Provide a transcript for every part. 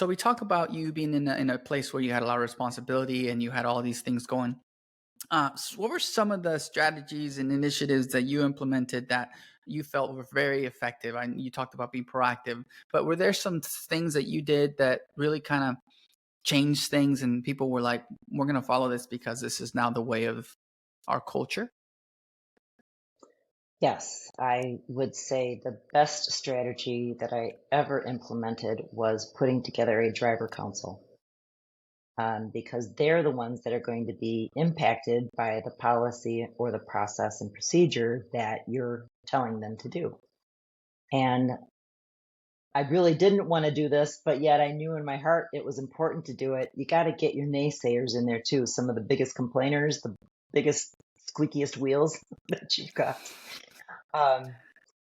So we talk about you being in a place where you had a lot of responsibility and you had all these things going. What were some of the strategies and initiatives that you implemented that you felt were very effective? You talked about being proactive, but were there some things that you did that really kind of changed things and people were like, we're going to follow this because this is now the way of our culture? Yes, I would say the best strategy that I ever implemented was putting together a driver council, because they're the ones that are going to be impacted by the policy or the process and procedure that you're telling them to do. And I really didn't want to do this, but yet I knew in my heart it was important to do it. You got to get your naysayers in there too, some of the biggest complainers, the biggest, squeakiest wheels that you've got. Um,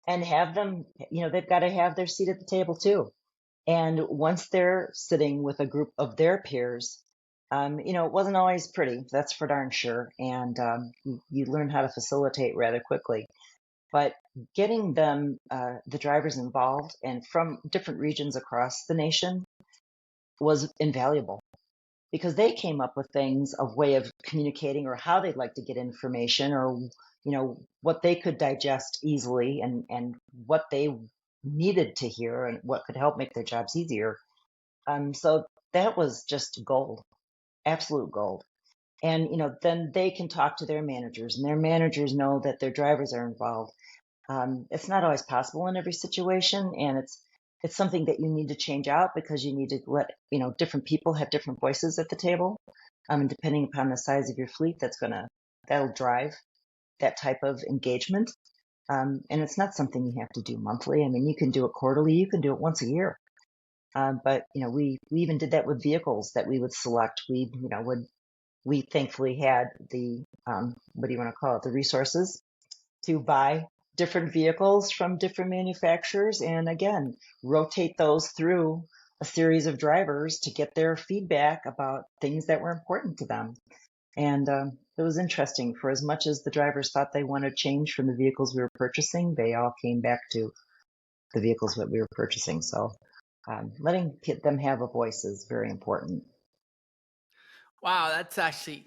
and have them, they've got to have their seat at the table too. And once they're sitting with a group of their peers, it wasn't always pretty, that's for darn sure. And you learn how to facilitate rather quickly. But getting them, the drivers involved and from different regions across the nation was invaluable because they came up with things of way of communicating or how they'd like to get information or what they could digest easily and what they needed to hear and what could help make their jobs easier. So that was just gold, absolute gold. And then they can talk to their managers and their managers know that their drivers are involved. It's not always possible in every situation, and it's something that you need to change out because you need to let different people have different voices at the table. And depending upon the size of your fleet, that'll drive that type of engagement. And it's not something you have to do monthly. I mean, you can do it quarterly, you can do it once a year. But we even did that with vehicles that we would select. We thankfully had the what do you want to call it, the resources to buy different vehicles from different manufacturers and again rotate those through a series of drivers to get their feedback about things that were important to them. And it was interesting. For as much as the drivers thought they wanted change from the vehicles we were purchasing, they all came back to the vehicles that we were purchasing. So letting them have a voice is very important. Wow,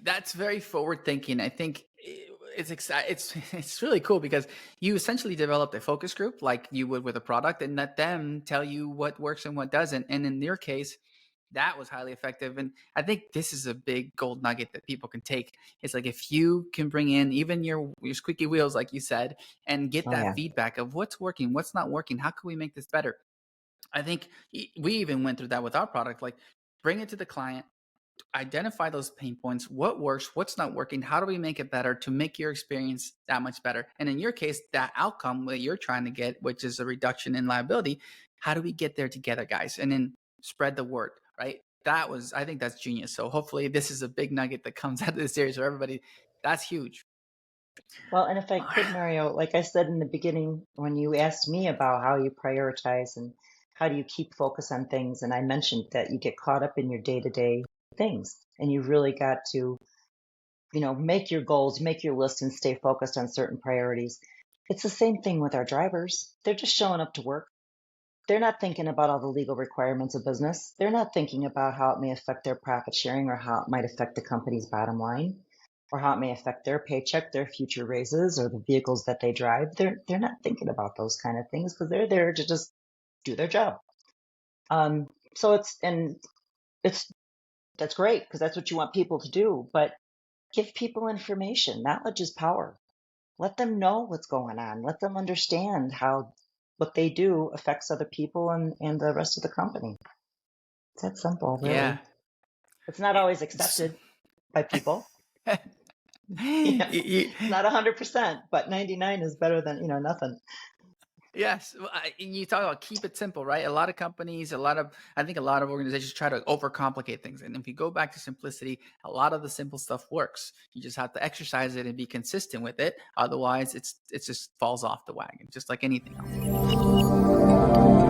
that's very forward thinking. I think it's really cool because you essentially developed a focus group like you would with a product and let them tell you what works and what doesn't. And in your case, that was highly effective. And I think this is a big gold nugget that people can take. It's like if you can bring in even your squeaky wheels, like you said, and get Oh that yeah. feedback of what's working, what's not working, how can we make this better? I think we even went through that with our product. Like bring it to the client, identify those pain points, what works, what's not working, how do we make it better to make your experience that much better? And in your case, that outcome that you're trying to get, which is a reduction in liability, how do we get there together, guys? And then spread the word, right? I think that's genius. So hopefully this is a big nugget that comes out of this series for everybody. That's huge. Well, and if I could, Mario, like I said in the beginning, when you asked me about how you prioritize and how do you keep focus on things, and I mentioned that you get caught up in your day-to-day things, and you really got to, make your goals, make your list, and stay focused on certain priorities. It's the same thing with our drivers. They're just showing up to work. They're not thinking about all the legal requirements of business. They're not thinking about how it may affect their profit sharing or how it might affect the company's bottom line or how it may affect their paycheck, their future raises, or the vehicles that they drive. They're not thinking about those kind of things because they're there to just do their job. Um, so it's that's great because that's what you want people to do. But give people information. Knowledge is power. Let them know what's going on. Let them understand how what they do affects other people and the rest of the company. It's that simple, Yeah. really. It's not always It's- accepted by people. It's not 100%, but 99 is better than, nothing. Yes, well, and you talk about keep it simple, right? A lot of companies, I think a lot of organizations try to overcomplicate things. And if you go back to simplicity, a lot of the simple stuff works. You just have to exercise it and be consistent with it. Otherwise, it just falls off the wagon, just like anything else.